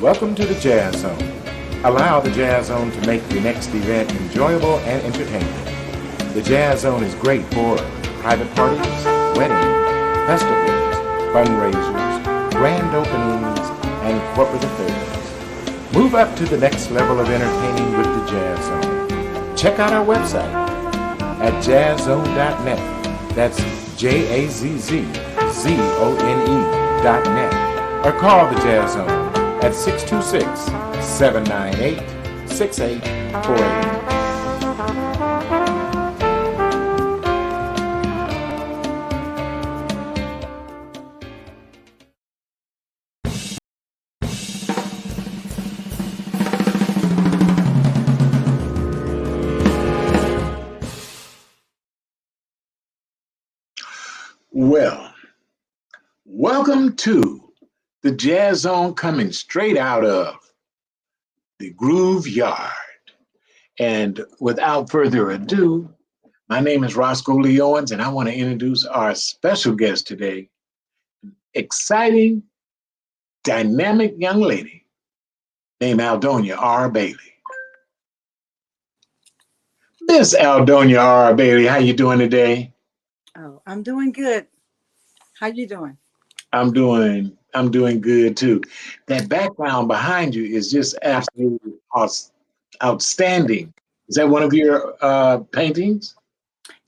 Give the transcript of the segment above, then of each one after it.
Welcome to the Jazz Zone. Allow the Jazz Zone to make your next event enjoyable and entertaining. The Jazz Zone is great for private parties, weddings, festivals, fundraisers, grand openings, and corporate affairs. Move up to the next level of entertaining with the Jazz Zone. Check out our website at jazzzone.net. That's JAZZZONE.net. Or call the Jazz Zone at 626-798-6848. Well, welcome to the Jazz Zone, coming straight out of the Groove Yard. And without further ado, my name is Roscoe Lee Owens, and I want to introduce our special guest today, exciting, dynamic young lady named Aldonia R Bailey. Miss Aldonia R Bailey, how you doing today? Oh, I'm doing good. How you doing? I'm doing good too. That background behind you is just absolutely outstanding. Is that one of your paintings?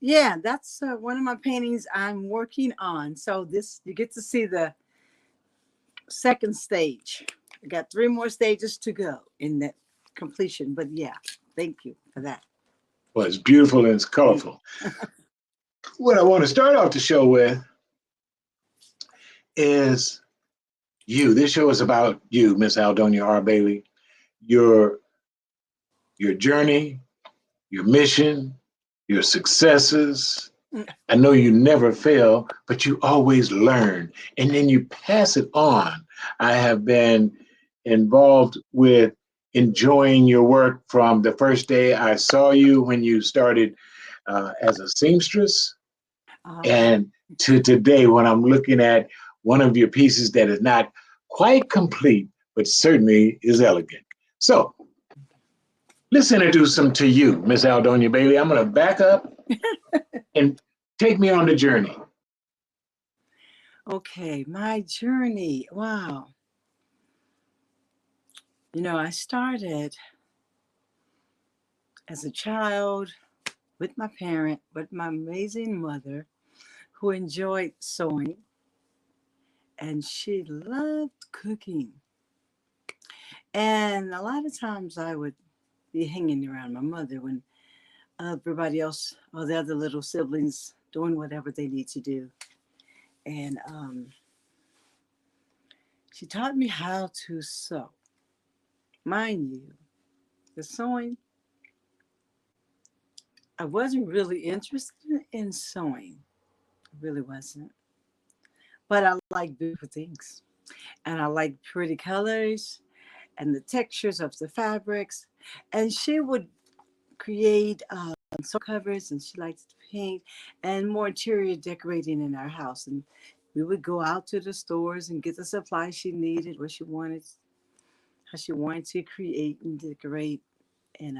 Yeah, that's one of my paintings I'm working on. So you get to see the second stage. I got 3 more stages to go in that completion. But yeah, thank you for that. Well, it's beautiful and it's colorful. What I want to start off the show with is you. This show is about you, Miss Aldonia R Bailey. Your journey, your mission, your successes. I know you never fail, but you always learn, and then you pass it on. I have been involved with enjoying your work from the first day I saw you when you started as a seamstress, and to today when I'm looking at one of your pieces that is not quite complete, but certainly is elegant. So let's introduce them to you, Miss Aldonia Bailey. I'm going to back up and take me on the journey. Okay, my journey. Wow. I started as a child with my amazing mother who enjoyed sewing, and she loved cooking. And a lot of times I would be hanging around my mother when everybody else, all the other little siblings, doing whatever they need to do. And she taught me how to sew. Mind you, the sewing, I wasn't really interested in sewing. I really wasn't. But I like beautiful things. And I like pretty colors and the textures of the fabrics. And she would create sew covers, and she liked to paint and more interior decorating in our house. And we would go out to the stores and get the supplies she needed, how she wanted to create and decorate. And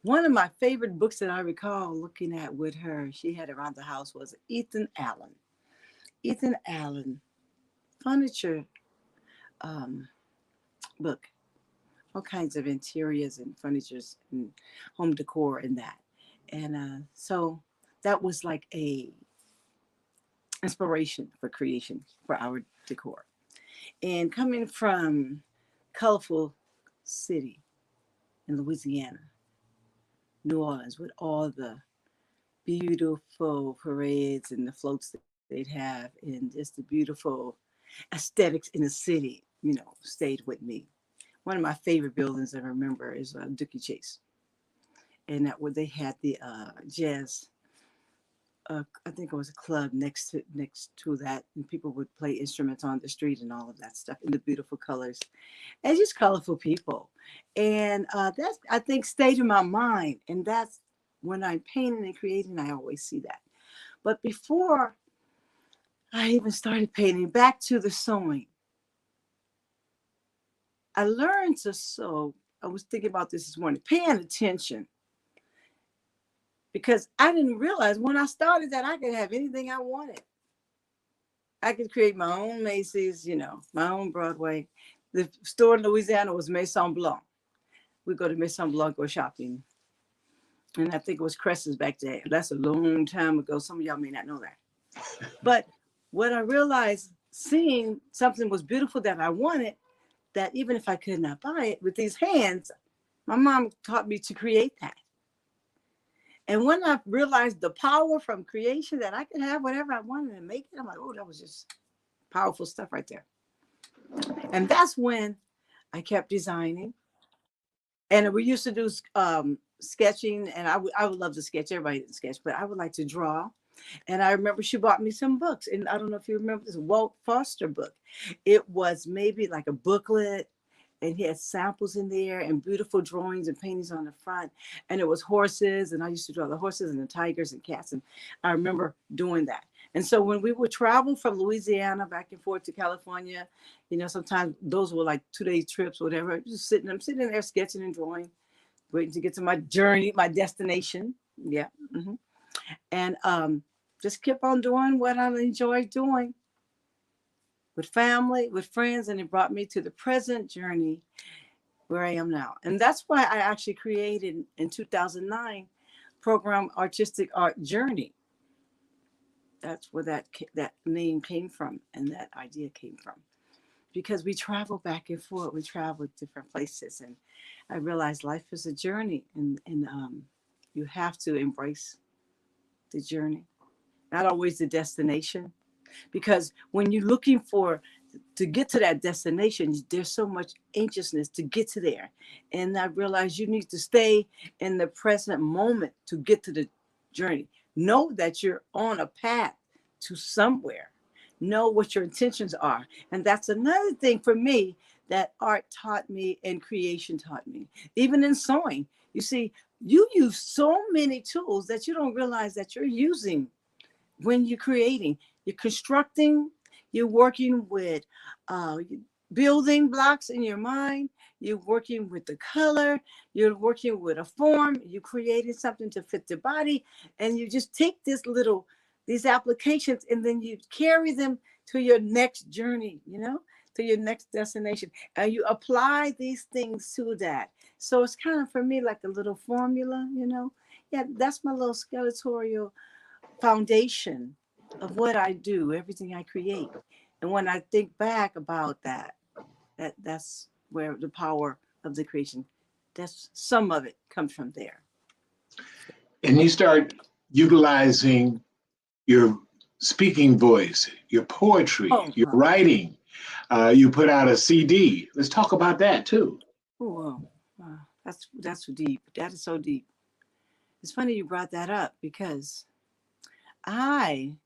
one of my favorite books that I recall looking at with her, she had around the house, was Ethan Allen. Ethan Allen furniture book, all kinds of interiors and furnitures and home decor and that. And so that was like a inspiration for creation for our decor. And coming from colorful city in Louisiana, New Orleans, with all the beautiful parades and the floats that they'd have, and just the beautiful aesthetics in the city, stayed with me. One of my favorite buildings I remember is Dookie Chase, and that where they had the jazz. I think it was a club next to that, and people would play instruments on the street and all of that stuff in the beautiful colors, and just colorful people. And that's, I think, stayed in my mind, and that's when I'm painting and creating. I always see that. But before I even started painting, back to the sewing. I learned to sew. I was thinking about this morning, paying attention, because I didn't realize when I started that I could have anything I wanted. I could create my own Macy's, my own Broadway. The store in Louisiana was Maison Blanc. We go to Maison Blanc, go shopping. And I think it was Cress's back there. That's a long time ago. Some of y'all may not know that. But what I realized, seeing something was beautiful that I wanted, that even if I could not buy it with these hands, my mom taught me to create that. And when I realized the power from creation, that I could have whatever I wanted and make it, I'm like, oh, that was just powerful stuff right there. And that's when I kept designing. And we used to do sketching, and I would love to sketch. Everybody didn't sketch, but I would like to draw. And I remember she bought me some books. And I don't know if you remember this Walt Foster book. It was maybe like a booklet, and he had samples in there and beautiful drawings and paintings on the front. And it was horses. And I used to draw the horses and the tigers and cats. And I remember doing that. And so when we would travel from Louisiana back and forth to California, sometimes those were like 2-day trips, whatever. I'm sitting there sketching and drawing, waiting to get to my journey, my destination. Yeah. Mm-hmm. And just kept on doing what I enjoyed doing with family, with friends, and it brought me to the present journey where I am now. And that's why I actually created in 2009 program Artistic Art Journey. That's where that name came from and that idea came from. Because we travel back and forth, we travel different places, and I realized life is a journey, and you have to embrace the journey, not always the destination. Because when you're looking to get to that destination, there's so much anxiousness to get to there. And I realized you need to stay in the present moment to get to the journey. Know that you're on a path to somewhere. Know what your intentions are. And that's another thing for me that art taught me and creation taught me. Even in sewing, you see, you use so many tools that you don't realize that you're using when you're creating. You're constructing, you're working with building blocks in your mind, you're working with the color, you're working with a form, you're creating something to fit the body, and you just take these applications and then you carry them to your next journey, to your next destination, and you apply these things to that. So it's kind of for me like a little formula, Yeah, that's my little skeletal foundation of what I do, everything I create. And when I think back about that's where the power of the creation, that's some of it comes from there. And you start utilizing your speaking voice, your poetry, your writing. You put out a CD. Let's talk about that too. Oh, wow. That's deep. That is so deep. It's funny you brought that up because I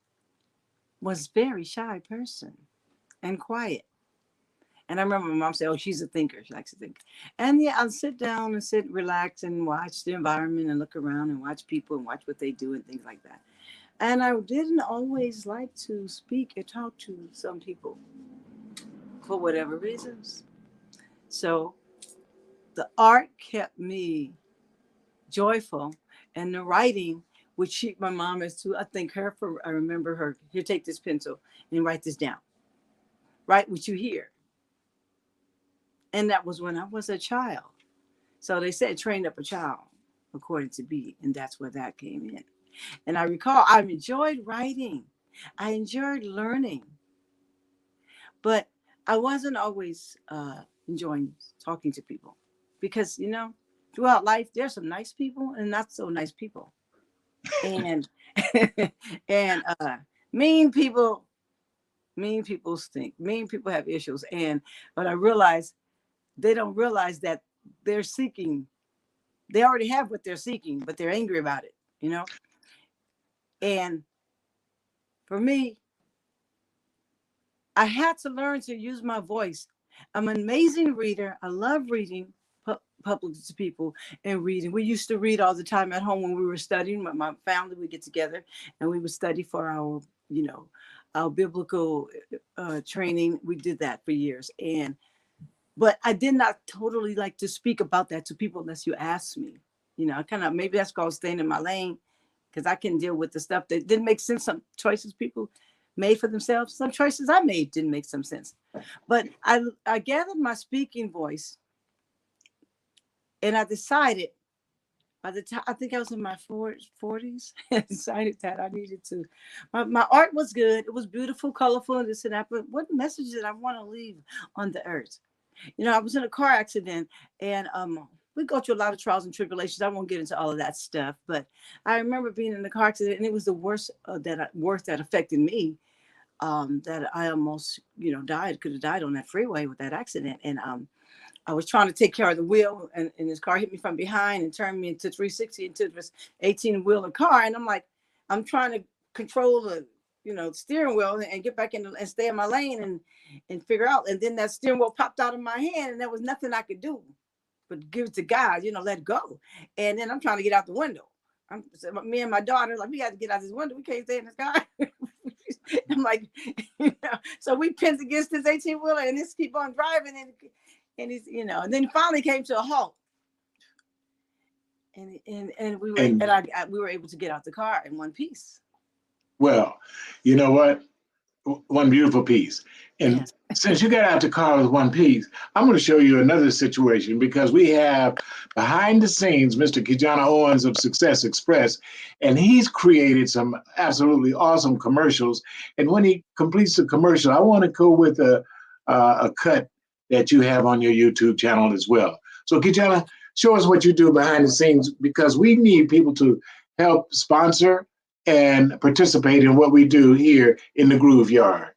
was a very shy person and quiet. And I remember my mom said, oh, she's a thinker. She likes to think. And yeah, I'll sit down and relax and watch the environment and look around and watch people and watch what they do and things like that. And I didn't always like to speak or talk to some people for whatever reasons. So the art kept me joyful, and the writing would cheat my mom as to, I remember her, here, take this pencil and write this down. Write what you hear. And that was when I was a child. So they said, train up a child according to be, and that's where that came in. And I recall I enjoyed writing. I enjoyed learning. But I wasn't always enjoying talking to people because, throughout life, there's some nice people and not so nice people. And and mean people stink. Mean people have issues. But I realized they don't realize that they're seeking. They already have what they're seeking, but they're angry about it, And for me, I had to learn to use my voice. I'm an amazing reader. I love reading public to people and reading. We used to read all the time at home when we were studying. My family would get together and we would study for our biblical training. We did that for years. But I did not totally like to speak about that to people unless you asked me. You know, I kind of, maybe that's called staying in my lane, because I can deal with the stuff that didn't make sense. Some choices people made for themselves. Some choices I made didn't make some sense. But I gathered my speaking voice, and I decided by the time, I think I was in my 40s, I decided that I needed to, my art was good. It was beautiful, colorful, and this and that. But what message did I want to leave on the earth? You know, I was in a car accident, and we go through a lot of trials and tribulations. I won't get into all of that stuff, but I remember being in the car accident, and it was the worst that affected me. That I almost, you know, could have died on that freeway with that accident. And I was trying to take care of the wheel, and this car hit me from behind and turned me into 360 into this 18-wheeler car. And I'm like, I'm trying to control the, you know, steering wheel and get back in and stay in my lane and figure out. And then that steering wheel popped out of my hand, and there was nothing I could do but give it to God, you know, let go. And then I'm trying to get out the window. Me and my daughter, like, we got to get out this window. We can't stay in this car. I'm like, you know, so we pinned against this 18-wheeler, and this keep on driving, and he's, you know, and then finally came to a halt. And we were we were able to get out the car in one piece. Well, you know what? One beautiful piece. And Yes. Since you got out the car with one piece, I'm going to show you another situation, because we have behind the scenes Mr. Kijana Owens of Success Express, and he's created some absolutely awesome commercials. And when he completes the commercial, I want to go with a cut that you have on your YouTube channel as well. So Kijana, show us what you do behind the scenes, because we need people to help sponsor and participate in what we do here in the Groove Yard.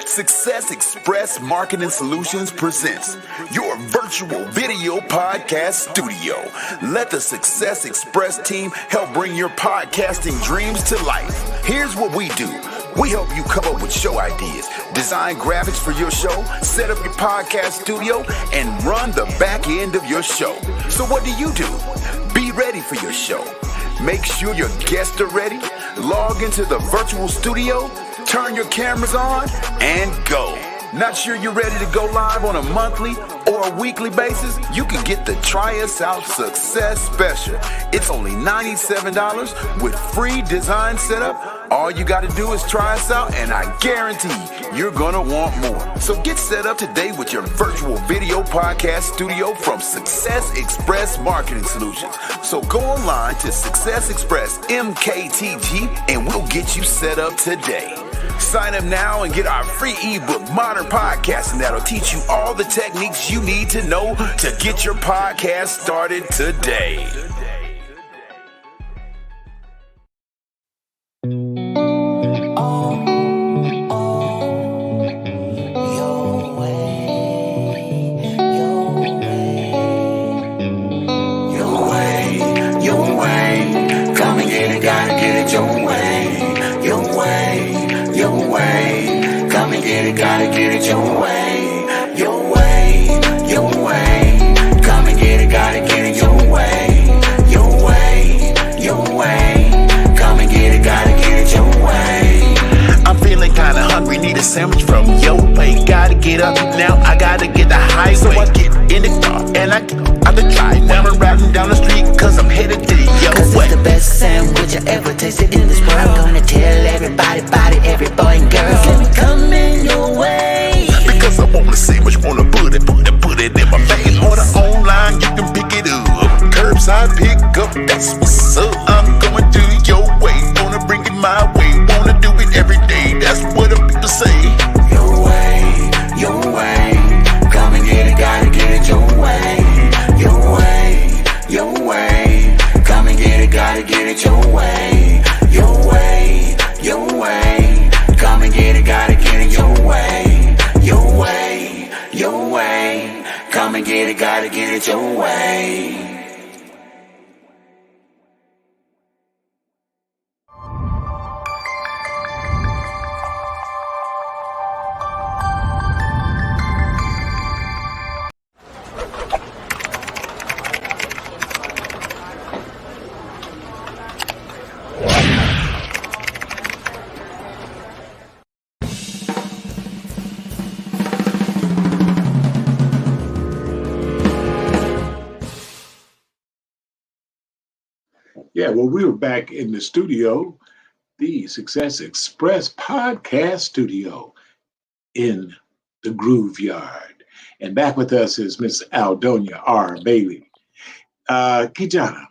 Success Express Marketing Solutions presents your virtual video podcast studio. Let the Success Express team help bring your podcasting dreams to life. Here's what we do. We help you come up with show ideas, design graphics for your show, set up your podcast studio, and run the back end of your show. So what do? Be ready for your show. Make sure your guests are ready. Log into the virtual studio, turn your cameras on, and go. Not sure you're ready to go live on a monthly or a weekly basis? You can get the Try Us Out Success Special. It's only $97 with free design setup. All you got to do is try us out, and I guarantee you're going to want more. So get set up today with your virtual video podcast studio from Success Express Marketing Solutions. So go online to Success Express MKTG, and we'll get you set up today. Sign up now and get our free ebook, Modern Podcasting, that'll teach you all the techniques you need to know to get your podcast started today. Gotta get it your way, your way, your way. Come and get it, gotta get it your way, your way, your way. Come and get it, gotta get it your way. I'm feeling kinda hungry, need a sandwich from your way. Gotta get up now, I gotta get the highway. So I get in the car and I get out the drive. Now I'm riding down the street cause I'm headed to your Cause way. it's the best sandwich I ever tasted in this world. I'm gonna tell everybody about it, every boy and girl. Let me come in your way. Because I want the sandwich, wanna put it in my face. Order online, you can pick it up. Curbside pick up, that's what's up. I'm going to your way, gonna bring it my way. Wanna do it every day, that's what the people say. Your way, your way. Come and get it, gotta get it your way. Your way, your way. Come and get it, gotta get it your way. Your way, your way. Come and get it, gotta get it your way. Your way, your way. Come and get it, gotta get it your way. Yeah, well, we were back in the studio, the Success Express podcast studio in the Groove Yard. And back with us is Miss Aldonia R Bailey. Kijana,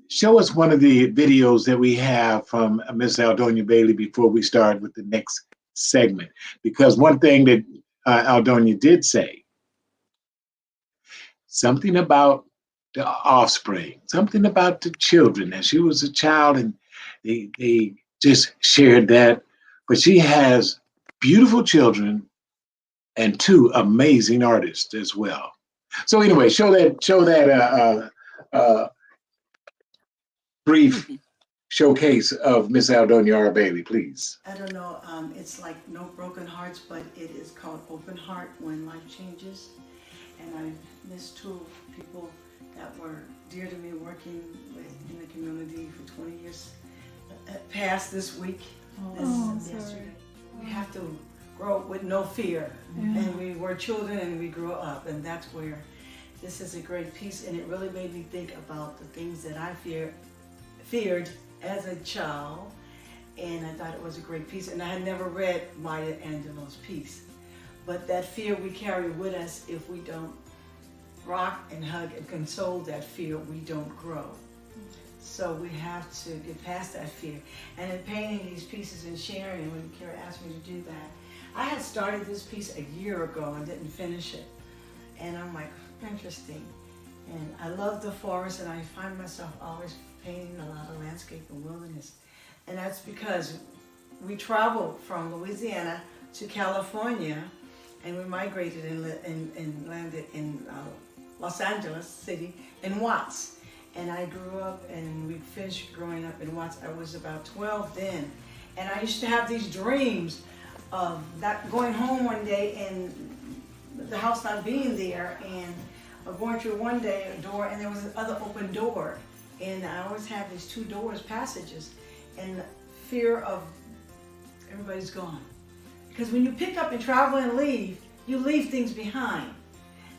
show us one of the videos that we have from Miss Aldonia Bailey before we start with the next segment. Because one thing that Aldonia did say, something about the offspring, something about the children. And she was a child and they just shared that. But she has beautiful children and two amazing artists as well. So anyway, show that brief showcase of Miss Aldonia R Bailey, please. I don't know, it's like No Broken Hearts, but it is called Open Heart When Life Changes. And I missed two people that were dear to me working in the community for 20 years. Passed this week, yesterday. We have to grow up with no fear. And we were children and we grew up, and that's where this is a great piece. And it really made me think about the things that I feared as a child, and I thought it was a great piece. And I had never read Maya Angelou's piece, but that fear we carry with us, if we don't rock and hug and console that fear, we don't grow. So we have to get past that fear. And in painting these pieces and sharing, when Kira asked me to do that, I had started this piece a year ago and didn't finish it. And I'm like, interesting. And I love the forest, and I find myself always painting a lot of landscape and wilderness. And that's because we traveled from Louisiana to California, and we migrated and landed in Los Angeles City in Watts. And I grew up, and we finished growing up in Watts. I was about 12 then. And I used to have these dreams of not going home one day and the house not being there, and going through one day a door, and there was another open door. And I always had these two doors, passages, and fear of everybody's gone. Because when you pick up and travel and leave, you leave things behind.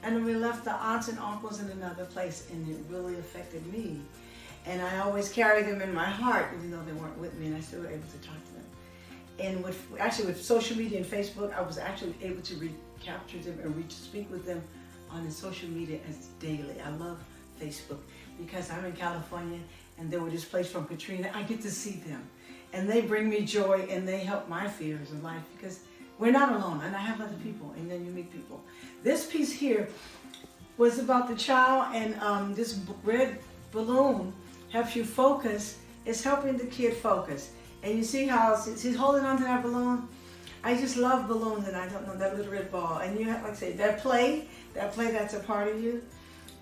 And then we left the aunts and uncles in another place, and it really affected me. And I always carried them in my heart, even though they weren't with me, and I still were able to talk to them. And with social media and Facebook, I was actually able to recapture them and speak with them on the social media as daily. I love Facebook because I'm in California, and they were displaced from Katrina. I get to see them, and they bring me joy, and they help my fears in life, because we're not alone, and I have other people, and then you meet people. This piece here was about the child, and this red balloon helps you focus. It's helping the kid focus. And you see how he's holding onto that balloon? I just love balloons, and I don't know, that little red ball. And you have, like I say, that play that's a part of you.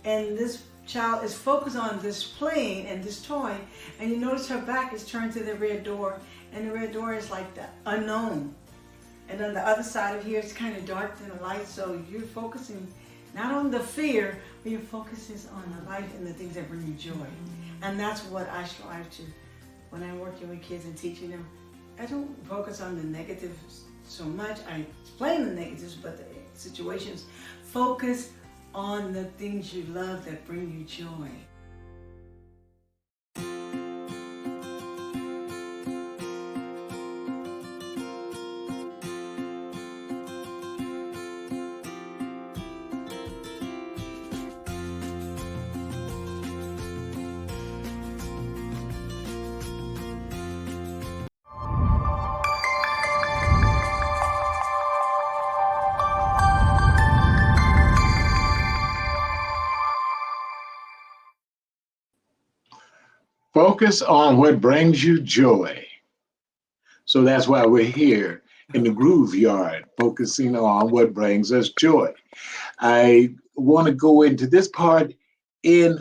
And this child is focused on this plane and this toy, and you notice her back is turned to the red door, and the red door is like the unknown. And on the other side of here, it's kind of dark and the light, so you're focusing not on the fear, but your focus is on the light and the things that bring you joy. And that's what I strive to when I'm working with kids and teaching them. I don't focus on the negatives so much. I explain the negatives, but the situations. Focus on the things you love that bring you joy. Focus on what brings you joy. So that's why we're here in the Groove Yard, focusing on what brings us joy. I want to go into this part in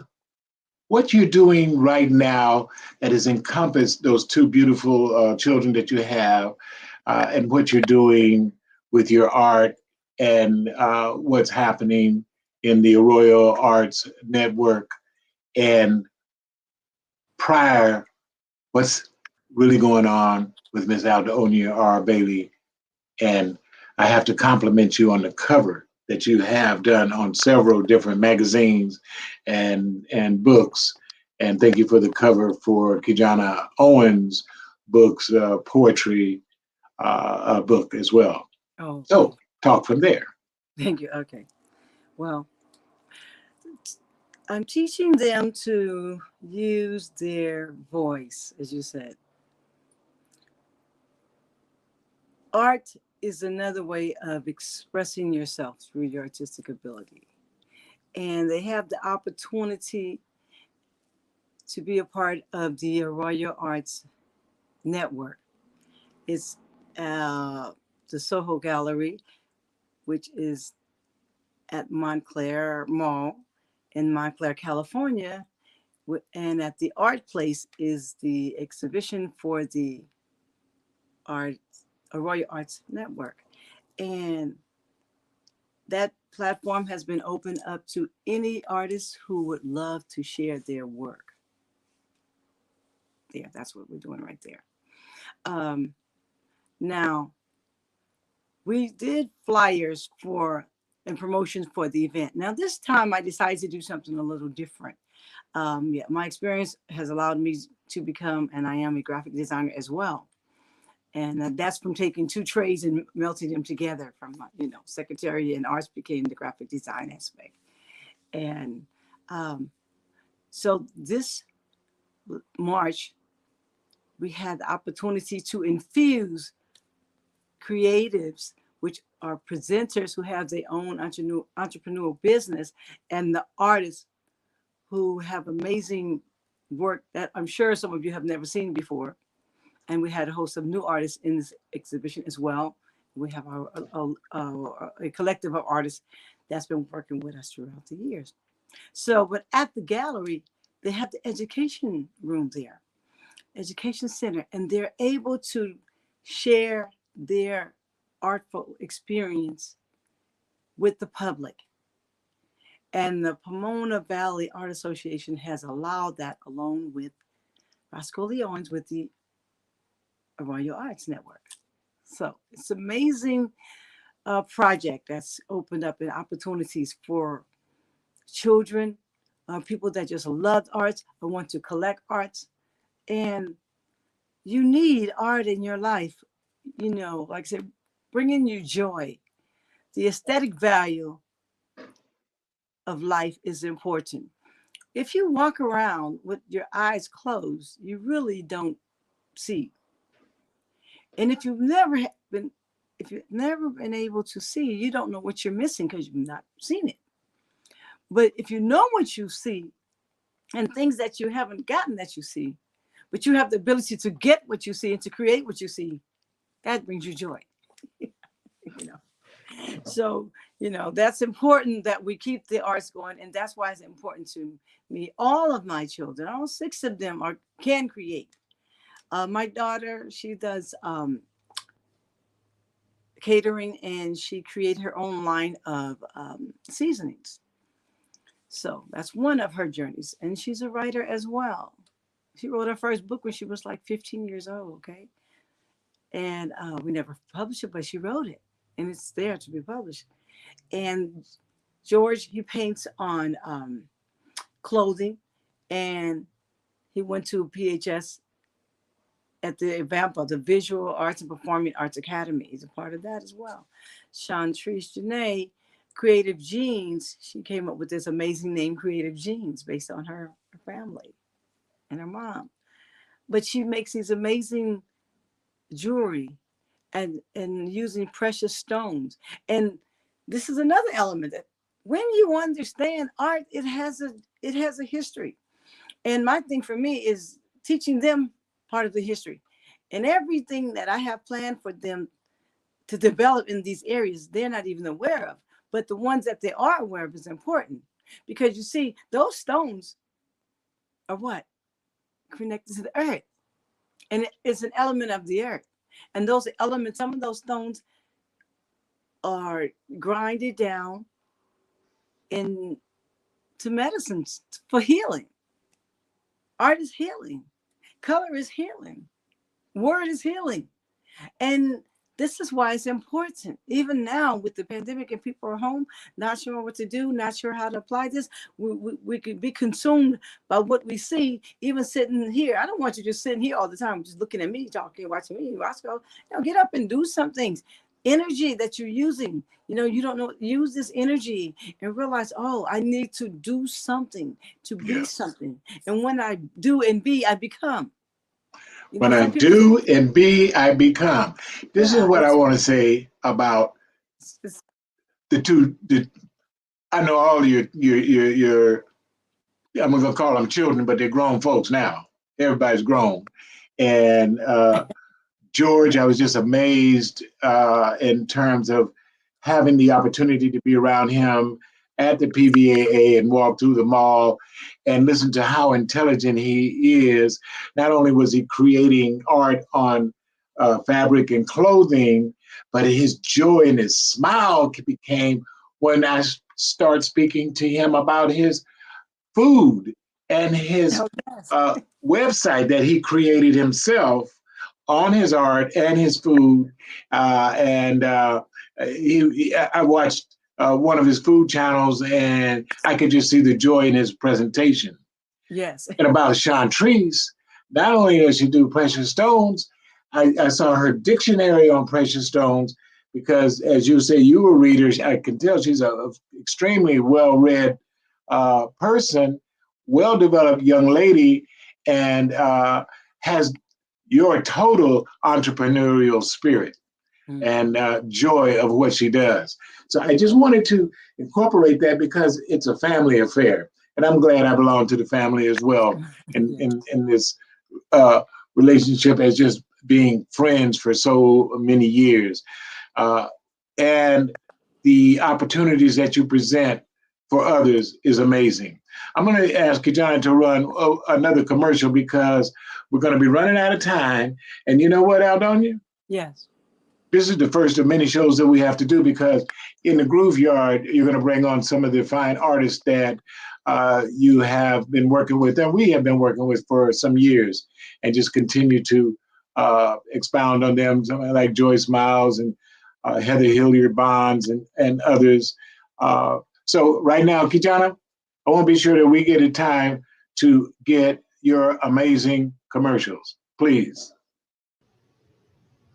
what you're doing right now that has encompassed those two beautiful children that you have, and what you're doing with your art, and what's happening in the Arroyo Arts Network, and prior, what's really going on with Miss Aldonia R Bailey. And I have to compliment you on the cover that you have done on several different magazines and books. And thank you for the cover for Kijana Owens' books, poetry book as well. Oh, So talk from there. thank you. Okay. Well, I'm teaching them to use their voice, as you said. Art is another way of expressing yourself through your artistic ability. And they have the opportunity to be a part of the Royal Arts Network. It's the Soho Gallery, which is at Montclair Mall in Montclair, California. And at the Art Place is the exhibition for the Royal Arts Network. And that platform has been opened up to any artist who would love to share their work. There, that's what we're doing right there. Now, we did flyers for and promotions for the event. Now, this time I decided to do something a little different. My experience has allowed me to become, and I am a graphic designer as well. And that's from taking two trades and melting them together from, secretary and arts became the graphic design aspect. And so this March, we had the opportunity to infuse creatives, which are presenters who have their own entrepreneurial business, and the artists who have amazing work that I'm sure some of you have never seen before. And we had a host of new artists in this exhibition as well. We have a collective of artists that's been working with us throughout the years. So, but at the gallery, they have the education room there, education center, and they're able to share their artful experience with the public. And the Pomona Valley Art Association has allowed that, along with Roscoe Lee Owens with the Royal Arts Network. So it's an amazing project that's opened up in opportunities for children, people that just love arts or want to collect arts. And you need art in your life, like I said, bringing you joy. The aesthetic value of life is important. If you walk around with your eyes closed, you really don't see. And if you've never been able to see, you don't know what you're missing because you've not seen it. But if you know what you see and things that you haven't gotten that you see, but you have the ability to get what you see and to create what you see, that brings you joy. So, that's important that we keep the arts going. And that's why it's important to me. All of my children, all 6 of them can create. My daughter, she does catering, and she created her own line of seasonings. So that's one of her journeys. And she's a writer as well. She wrote her first book when she was like 15 years old, okay? And we never published it, but she wrote it. And it's there to be published. And George, he paints on clothing. And he went to PHS at the VAMPA, the Visual Arts and Performing Arts Academy. He's a part of that as well. Chantrice Janae, Creative Genes, she came up with this amazing name, Creative Genes, based on her family and her mom. But she makes these amazing jewelry and using precious stones. And this is another element that when you understand art, it has a history. And my thing for me is teaching them part of the history. And everything that I have planned for them to develop in these areas, they're not even aware of. But the ones that they are aware of is important. Because you see, those stones are what? Connected to the earth. And it's an element of the earth. And those elements, some of those stones are grinded down into medicines for healing. Art is healing. Color is healing. Word is healing. And This is why it's important. Even now with the pandemic and people are home, not sure what to do, not sure how to apply this, we could be consumed by what we see, even sitting here. I don't want you just sitting here all the time, just looking at me, talking, watching me, Roscoe. Get up and do some things. Energy that you're using, you don't know, use this energy and realize, oh, I need to do something to be something. And when I do and be, I become. When I do and be, I become. This is what I want to say about the two. I know all your I'm going to call them children, but they're grown folks now. Everybody's grown. And George, I was just amazed in terms of having the opportunity to be around him at the PVAA and walk through the mall and listen to how intelligent he is. Not only was he creating art on fabric and clothing, but his joy and his smile became when I start speaking to him about his food and his website that he created himself on his art and his food. I watched one of his food channels and I could just see the joy in his presentation. Yes. And about Chantrice, not only does she do precious stones, I saw her dictionary on precious stones because, as you say, you were readers. I can tell she's a extremely well-read person, well-developed young lady, and has your total entrepreneurial spirit and joy of what she does. So I just wanted to incorporate that because it's a family affair. And I'm glad I belong to the family as well in this relationship as just being friends for so many years. And the opportunities that you present for others is amazing. I'm going to ask Kijana to run another commercial because we're going to be running out of time. And you know what, Aldonia? Yes. This is the first of many shows that we have to do because in the Groove Yard, you're going to bring on some of the fine artists that you have been working with and we have been working with for some years and just continue to expound on them, somebody like Joyce Miles and Heather Hilliard Bonds and others. So right now, Kijana, I want to be sure that we get a time to get your amazing commercials, please.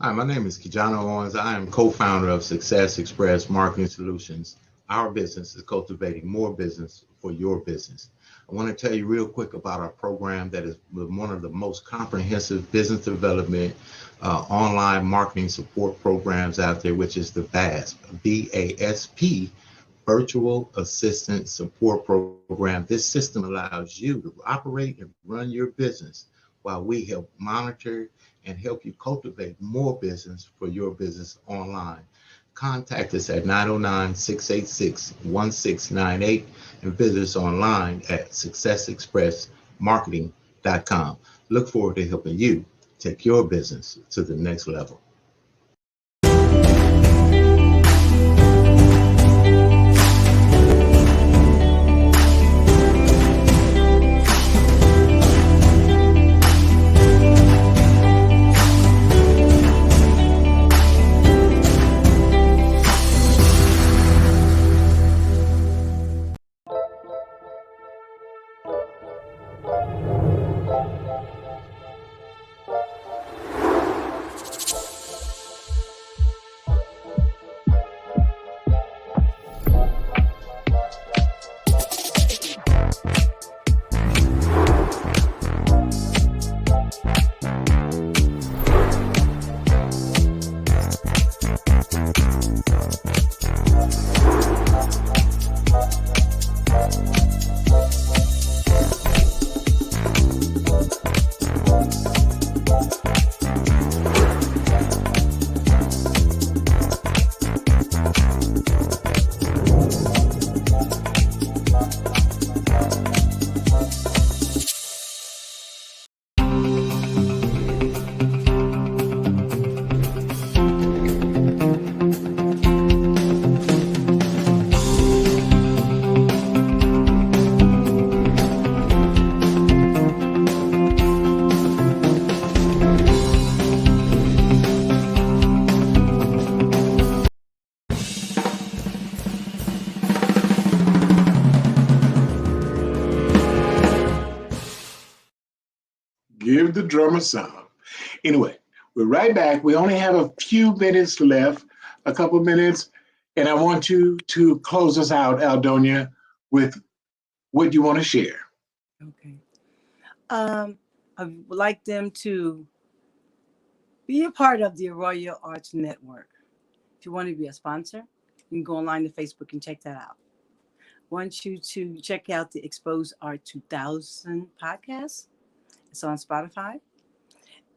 Hi, my name is Kijana Owens. I am co-founder of Success Express Marketing Solutions. Our business is cultivating more business for your business. I want to tell you real quick about our program that is one of the most comprehensive business development online marketing support programs out there, which is the VASP, VASP, Virtual Assistant Support Program. This system allows you to operate and run your business while we help monitor and help you cultivate more business for your business online. Contact us at 909-686-1698 and visit us online at successexpressmarketing.com. Look forward to helping you take your business to the next level. Give the drummer some. Anyway, we're right back. We only have a few minutes left, a couple minutes, and I want you to close us out, Aldonia, with what you want to share. Okay. I would like them to be a part of the Arroyo Arts Network. If you want to be a sponsor, you can go online to Facebook and check that out. I want you to check out the Exposed Art 2000 podcast. It's on Spotify.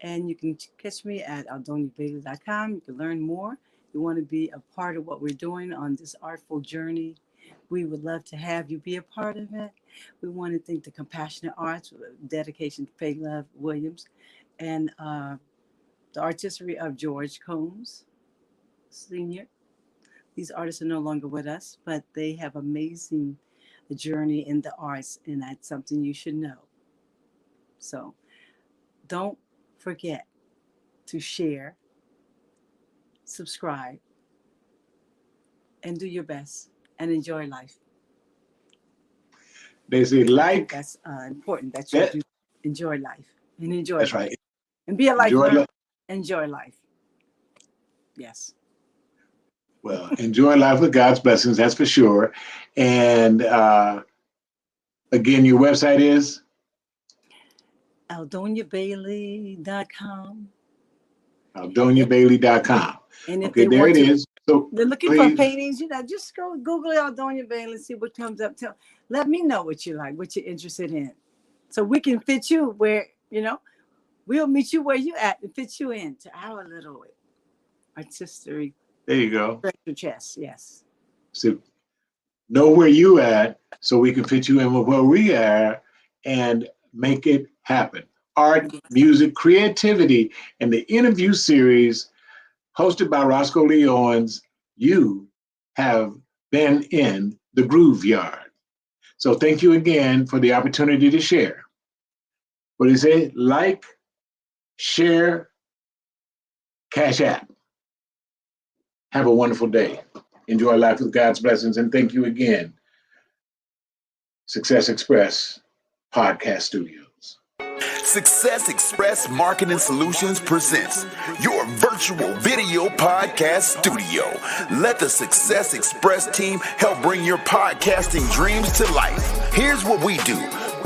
And you can catch me at aldoniabailey.com. You can learn more. If you want to be a part of what we're doing on this artful journey, we would love to have you be a part of it. We want to thank the Compassionate Arts, dedication to Faye Love Williams, and the artistry of George Combs Sr. These artists are no longer with us, but they have amazing journey in the arts, and that's something you should know. So don't forget to share, subscribe, and do your best and enjoy life. They say like. That's important. That you do enjoy life and enjoy. That's life. right. And be a life Enjoy learner. life. Enjoy life. Yes. Well, enjoy life with God's blessings, that's for sure. And again, your website is? AldoniaBailey.com. AldoniaBailey.com. And if Okay, they there want it to, is. So they're looking please, for paintings, just go Google Aldonia Bailey and see what comes up. Let me know what you like, what you're interested in. So we can fit you where, we'll meet you where you at and fit you into our little artistry. there you go. Treasure chest, yes. So know where you at so we can fit you in with where we are and make it happen. Art, music, creativity, and the interview series hosted by Roscoe Lee Owens. You have been in the Groove Yard. So thank you again for the opportunity to share. What do you say? Like, share, Cash App. Have a wonderful day. Enjoy life with God's blessings. And thank you again, Success Express Podcast Studios. Success Express Marketing Solutions presents your virtual video podcast studio. Let the Success Express team help bring your podcasting dreams to life. Here's what we do.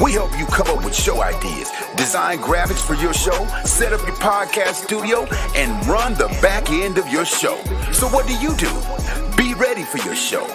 We help you come up with show ideas, design graphics for your show, set up your podcast studio, and run the back end of your show. So what do? Be ready for your show.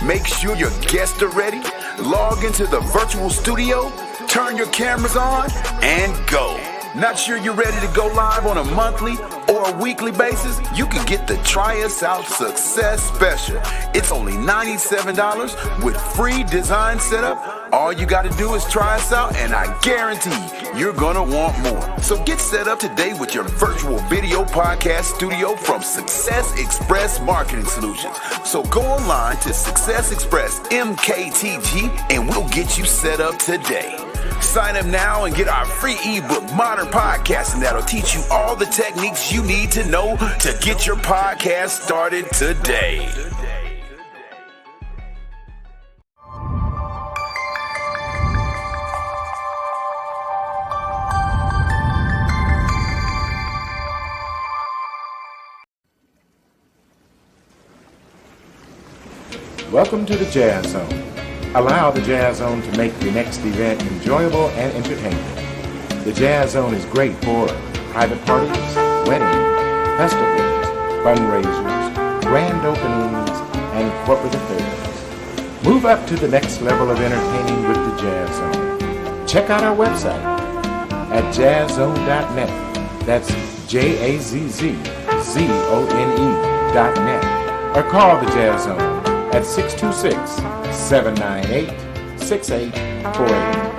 Make sure your guests are ready. Log into the virtual studio, turn your cameras on, and go. Not sure you're ready to go live on a monthly or a weekly basis? You can get the Try Us Out Success Special. It's only $97 with free design setup. All you got to do is try us out, and I guarantee you're going to want more. So get set up today with your virtual video podcast studio from Success Express Marketing Solutions. So go online to Success Express MKTG, and we'll get you set up today. Sign up now and get our free ebook, Modern Podcasting, that'll teach you all the techniques you need to know to get your podcast started today. Welcome to the Jazz Zone. Allow the Jazz Zone to make your next event enjoyable and entertaining. The Jazz Zone is great for private parties, weddings, festivals, fundraisers, grand openings, and corporate affairs. Move up to the next level of entertaining with the Jazz Zone. Check out our website at jazzzone.net. That's JAZZZONE.net. Or call the Jazz Zone at 626-798-6848.